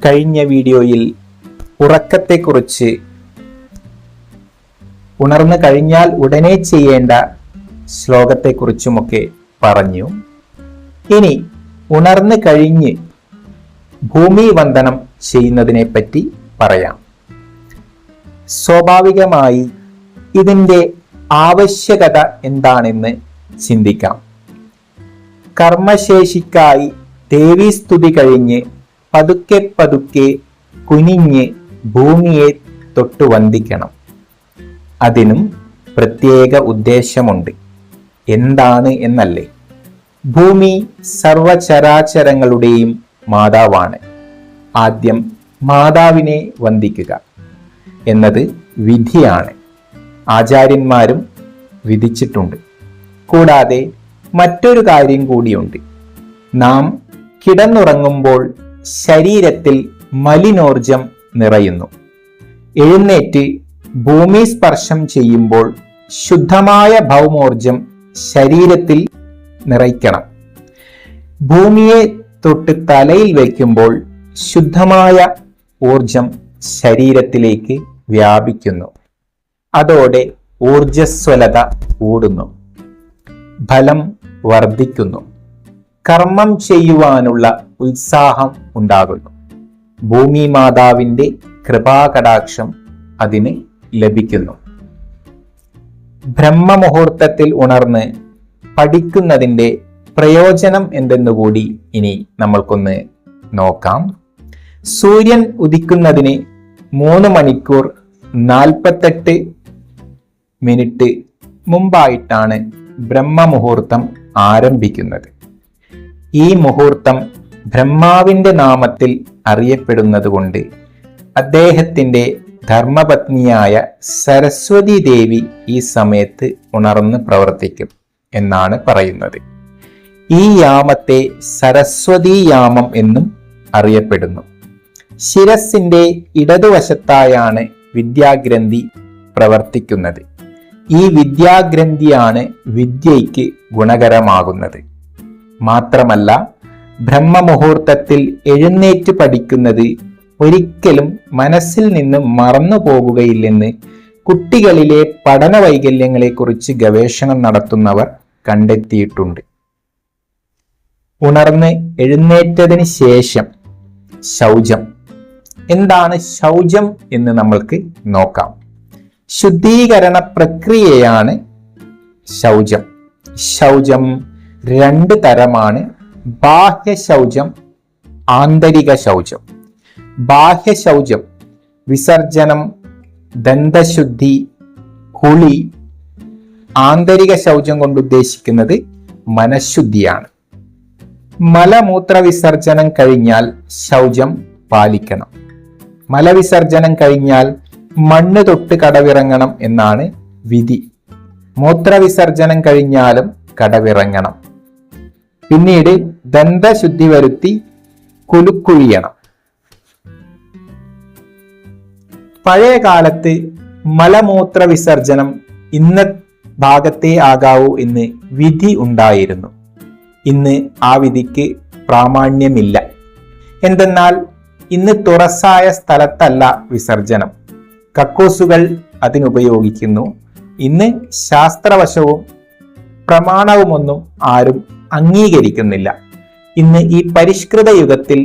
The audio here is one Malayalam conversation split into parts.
കഴിഞ്ഞ വീഡിയോയിൽ ഉറക്കത്തെക്കുറിച്ച്, ഉണർന്നു കഴിഞ്ഞാൽ ഉടനെ ചെയ്യേണ്ട ശ്ലോകത്തെക്കുറിച്ചുമൊക്കെ പറഞ്ഞു. ഇനി ഉണർന്നു കഴിഞ്ഞ് ഭൂമി വന്ദനം ചെയ്യുന്നതിനെ പറ്റി പറയാം. സ്വാഭാവികമായി ഇതിൻ്റെ ആവശ്യകത എന്താണെന്ന് ചിന്തിക്കാം. കർമ്മശേഷിക്കായി ദേവീസ്തുതി കഴിഞ്ഞ് പതുക്കെ പതുക്കെ കുനിഞ്ഞ് ഭൂമിയെ തൊട്ട് വന്ദിക്കണം. അതിനും പ്രത്യേക ഉദ്ദേശമുണ്ട്. എന്താണ് എന്നല്ലേ? ഭൂമി സർവചരാചരങ്ങളുടെയും മാതാവാണ്. ആദ്യം മാതാവിനെ വന്ദിക്കുക എന്നത് വിധിയാണ്. ആചാര്യന്മാരും വിധിച്ചിട്ടുണ്ട്. കൂടാതെ മറ്റൊരു കാര്യം കൂടിയുണ്ട്. നാം കിടന്നുറങ്ങുമ്പോൾ ശരീരത്തിൽ മലിനോർജം നിറയുന്നു. എഴുന്നേറ്റ് ഭൂമി സ്പർശം ചെയ്യുമ്പോൾ ശുദ്ധമായ ഭൗമോർജം ശരീരത്തിൽ നിറയ്ക്കണം. ഭൂമിയെ തൊട്ട് തലയിൽ വയ്ക്കുമ്പോൾ ശുദ്ധമായ ഊർജം ശരീരത്തിലേക്ക് വ്യാപിക്കുന്നു. അതോടെ ഊർജസ്വലത കൂടുന്നു, ഫലം വർദ്ധിക്കുന്നു, കർമ്മം ചെയ്യുവാനുള്ള ഉത്സാഹം ഉണ്ടാകുന്നു. ഭൂമി മാതാവിൻ്റെ കൃപാകടാക്ഷം അതിന് ലഭിക്കുന്നു. ബ്രഹ്മമുഹൂർത്തത്തിൽ ഉണർന്ന് പഠിക്കുന്നതിൻ്റെ പ്രയോജനം എന്തെന്നുകൂടി ഇനി നമ്മൾക്കൊന്ന് നോക്കാം. സൂര്യൻ ഉദിക്കുന്നതിന് 3 മണിക്കൂർ 48 മിനിറ്റ് മുമ്പായിട്ടാണ് ബ്രഹ്മമുഹൂർത്തം ആരംഭിക്കുന്നത്. ഈ മുഹൂർത്തം ബ്രഹ്മാവിൻ്റെ നാമത്തിൽ അറിയപ്പെടുന്നത് കൊണ്ട് അദ്ദേഹത്തിൻ്റെ ധർമ്മപത്നിയായ സരസ്വതി ദേവി ഈ സമയത്ത് ഉണർന്ന് പ്രവർത്തിക്കും എന്നാണ് പറയുന്നത്. ഈ യാമത്തെ സരസ്വതി യാമം എന്നും അറിയപ്പെടുന്നു. ശിരസിന്റെ ഇടതുവശത്തായാണ് വിദ്യാഗ്രന്ഥി പ്രവർത്തിക്കുന്നത്. ഈ വിദ്യാഗ്രന്ഥിയാണ് വിദ്യയ്ക്ക് ഗുണകരമാകുന്നത്. മാത്രമല്ല, ബ്രഹ്മമുഹൂർത്തത്തിൽ എഴുന്നേറ്റ് പഠിക്കുന്നത് ഒരിക്കലും മനസ്സിൽ നിന്ന് മറന്നു പോകുകയില്ലെന്ന് കുട്ടികളിലെ പഠന വൈകല്യങ്ങളെക്കുറിച്ച് ഗവേഷണം നടത്തുന്നവർ കണ്ടെത്തിയിട്ടുണ്ട്. ഉണർന്ന് എഴുന്നേറ്റതിന് ശേഷം ശൗചം. എന്താണ് ശൗചം എന്ന് നമ്മൾക്ക് നോക്കാം. ശുദ്ധീകരണ പ്രക്രിയയാണ് ശൗചം. ശൗചം 2 തരമാണ്. ബാഹ്യ ശൗചം, ആന്തരിക ശൗചം. ബാഹ്യ ശൗചം വിസർജനം, ദന്തശുദ്ധി, കുളി. ആന്തരിക ശൗചം കൊണ്ട് ഉദ്ദേശിക്കുന്നത് മനഃശുദ്ധിയാണ്. മലമൂത്ര വിസർജനം കഴിഞ്ഞാൽ ശൗചം പാലിക്കണം. മലവിസർജനം കഴിഞ്ഞാൽ മണ്ണ് തൊട്ട് കടവിറങ്ങണം എന്നാണ് വിധി. മൂത്രവിസർജനം കഴിഞ്ഞാലും കടവിറങ്ങണം. പിന്നീട് ദന്തശുദ്ധി വരുത്തി കുലുക്കുഴിയണം. പഴയ കാലത്ത് മലമൂത്ര വിസർജനം ഇന്ന ഭാഗത്തേ ആകാവൂ എന്ന് വിധി ഉണ്ടായിരുന്നു. ഇന്ന് ആ വിധിക്ക് പ്രാമാണ്യമില്ല. എന്തെന്നാൽ ഇന്ന് തുറസായ സ്ഥലത്തല്ല വിസർജനം. കക്കൂസുകൾ അതിനുപയോഗിക്കുന്നു. ഇന്ന് ശാസ്ത്രവശവും പ്രമാണവുമൊന്നും ആരും അംഗീകരിക്കുന്നില്ല. ഇന്ന് ഈ പരിഷ്കൃത യുഗത്തിൽ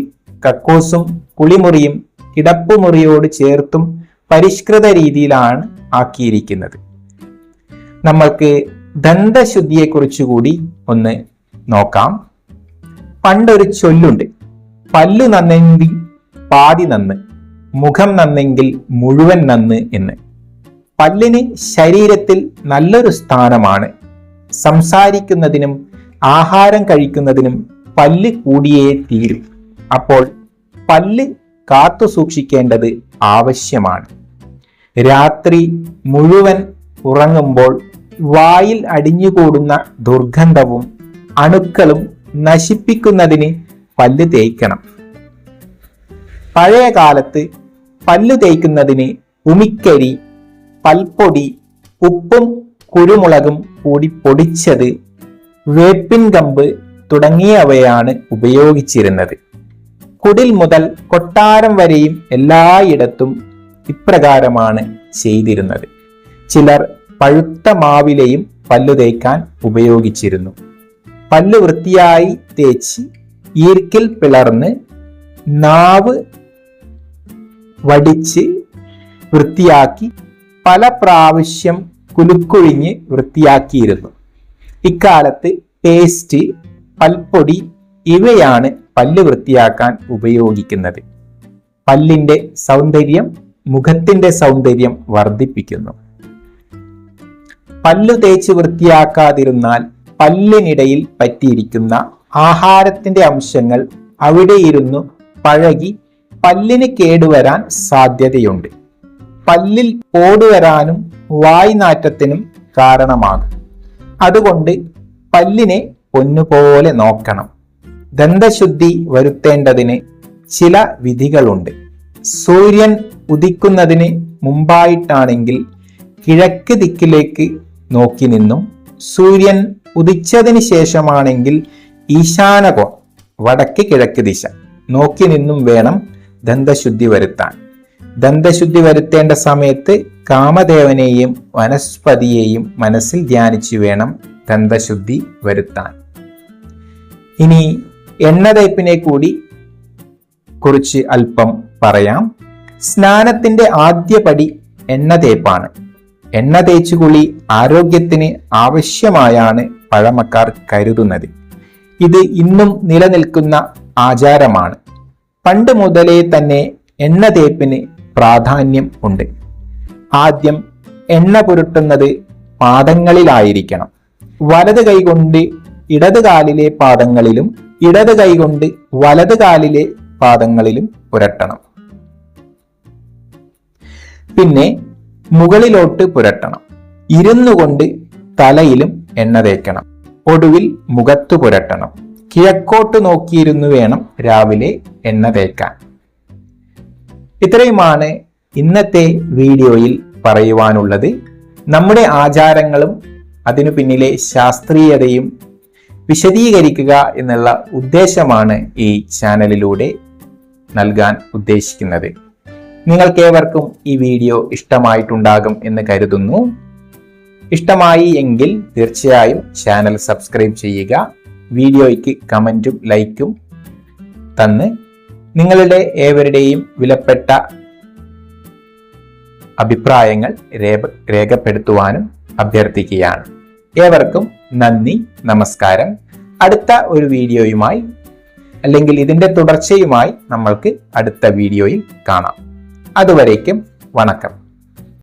കക്കൂസും കുളിമുറിയും കിടപ്പുമുറിയോട് ചേർത്തും പരിഷ്കൃത രീതിയിലാണ് ആക്കിയിരിക്കുന്നത്. നമ്മൾക്ക് ദന്തശുദ്ധിയെക്കുറിച്ചുകൂടി ഒന്ന് നോക്കാം. പണ്ടൊരു ചൊല്ലുണ്ട്, പല്ലു നന്നെങ്കിൽ പാതി നന്ന്, മുഖം നന്നെങ്കിൽ മുഴുവൻ നന്ന് എന്ന്. പല്ലിന് ശരീരത്തിൽ നല്ലൊരു സ്ഥാനമാണ്. സംസാരിക്കുന്നതിനും ആഹാരം കഴിക്കുന്നതിനും പല്ല് കൂടിയേ തീരും. അപ്പോൾ പല്ല് കാത്തു സൂക്ഷിക്കേണ്ടത് ആവശ്യമാണ്. രാത്രി മുഴുവൻ ഉറങ്ങുമ്പോൾ വായിൽ അടിഞ്ഞുകൂടുന്ന ദുർഗന്ധവും അണുക്കളും നശിപ്പിക്കുന്നതിന് പല്ല് തേയ്ക്കണം. പഴയ കാലത്ത് പല്ല് തേയ്ക്കുന്നതിന് ഉമിക്കരി, പൽപ്പൊടി, ഉപ്പും കുരുമുളകും കൂടി പൊടിച്ചത്, വേപ്പിൻ കമ്പ് തുടങ്ങിയവയാണ് ഉപയോഗിച്ചിരുന്നത്. കുടിൽ മുതൽ കൊട്ടാരം വരെയും എല്ലായിടത്തും ഇപ്രകാരമാണ് ചെയ്തിരുന്നത്. ചിലർ പഴുത്ത മാവിലയും പല്ലു തേക്കാൻ ഉപയോഗിച്ചിരുന്നു. പല്ല് വൃത്തിയായി തേച്ച് ഈർക്കിൽ പിളർന്ന് നാവ് വടിച്ച് വൃത്തിയാക്കി പല പ്രാവശ്യം കുലുക്കുഴിഞ്ഞ് വൃത്തിയാക്കിയിരുന്നു. ഇക്കാലത്ത് പേസ്റ്റ്, പൽപ്പൊടി ഇവയാണ് പല്ല് വൃത്തിയാക്കാൻ ഉപയോഗിക്കുന്നത്. പല്ലിന്റെ സൗന്ദര്യം മുഖത്തിന്റെ സൗന്ദര്യം വർദ്ധിപ്പിക്കുന്നു. പല്ലു തേച്ച് വൃത്തിയാക്കാതിരുന്നാൽ പല്ലിനിടയിൽ പറ്റിയിരിക്കുന്ന ആഹാരത്തിന്റെ അംശങ്ങൾ അവിടെ ഇരുന്നു പഴകി പല്ലിന് കേടുവരാൻ സാധ്യതയുണ്ട്. പല്ലിൽ പോടുവരാനും വായ്നാറ്റത്തിനും കാരണമാകും. അതുകൊണ്ട് പല്ലിനെ പൊന്നുപോലെ നോക്കണം. ദന്തശുദ്ധി വരുത്തേണ്ടതിന് ചില വിധികളുണ്ട്. സൂര്യൻ ഉദിക്കുന്നതിന് മുമ്പായിട്ടാണെങ്കിൽ കിഴക്ക് ദിക്കിലേക്ക് നോക്കി നിന്നും, സൂര്യൻ ഉദിച്ചതിന് ശേഷമാണെങ്കിൽ ഈശാനകോൺ വടക്ക് കിഴക്ക് ദിശ നോക്കി നിന്നും വേണം ദന്തശുദ്ധി വരുത്താൻ. ദന്തശുദ്ധി വരുത്തേണ്ട സമയത്ത് കാമദേവനെയും വനസ്പതിയെയും മനസ്സിൽ ധ്യാനിച്ചു വേണം ദന്തശുദ്ധി വരുത്താൻ. ഇനി എണ്ണ തേപ്പിനെ കൂടി കുറിച്ച് അല്പം പറയാം. സ്നാനത്തിന്റെ ആദ്യ പടി എണ്ണ തേപ്പാണ്. എണ്ണ തേച്ചുകുളി ആരോഗ്യത്തിന് ആവശ്യമായാണ് പഴമക്കാർ കരുതുന്നത്. ഇത് ഇന്നും നിലനിൽക്കുന്ന ആചാരമാണ്. പണ്ട് മുതലേ തന്നെ എണ്ണ തേപ്പിന് പ്രാധാന്യം ഉണ്ട്. ആദ്യം എണ്ണ പുരട്ടുന്നത് പാദങ്ങളിലായിരിക്കണം. വലത് കൈകൊണ്ട് ഇടത് കാലിലെ പാദങ്ങളിലും ഇടത് കൈകൊണ്ട് വലത് കാലിലെ പാദങ്ങളിലും പുരട്ടണം. പിന്നെ മുകളിലോട്ട് പുരട്ടണം. ഇരുന്നു കൊണ്ട് തലയിലും എണ്ണ തേക്കണം. ഒടുവിൽ മുഖത്ത് പുരട്ടണം. കിഴക്കോട്ട് നോക്കിയിരുന്നു വേണം രാവിലെ എണ്ണ തേക്കാൻ. ഇത്രയുമാണ് ഇന്നത്തെ വീഡിയോയിൽ പറയുവാനുള്ളത്. നമ്മുടെ ആചാരങ്ങളും അതിനു പിന്നിലെ ശാസ്ത്രീയതയും വിശദീകരിക്കുക എന്നുള്ള ഉദ്ദേശമാണ് ഈ ചാനലിലൂടെ നൽകാൻ ഉദ്ദേശിക്കുന്നത്. നിങ്ങൾക്കേവർക്കും ഈ വീഡിയോ ഇഷ്ടമായിട്ടുണ്ടാകും എന്ന് കരുതുന്നു. ഇഷ്ടമായി എങ്കിൽ തീർച്ചയായും ചാനൽ സബ്സ്ക്രൈബ് ചെയ്യുക. വീഡിയോയ്ക്ക് കമന്റും ലൈക്കും തന്ന് നിങ്ങളുടെ ഏവരുടെയും വിലപ്പെട്ട അഭിപ്രായങ്ങൾ രേഖപ്പെടുത്തുവാനും അഭ്യർത്ഥിക്കുകയാണ്. ഏവർക്കും നന്ദി, നമസ്കാരം. അടുത്ത ഒരു വീഡിയോയുമായി അല്ലെങ്കിൽ ഇതിന്റെ തുടർച്ചയുമായി നമ്മൾക്ക് അടുത്ത വീഡിയോയിൽ കാണാം. അതുവരേക്കും വണക്കം.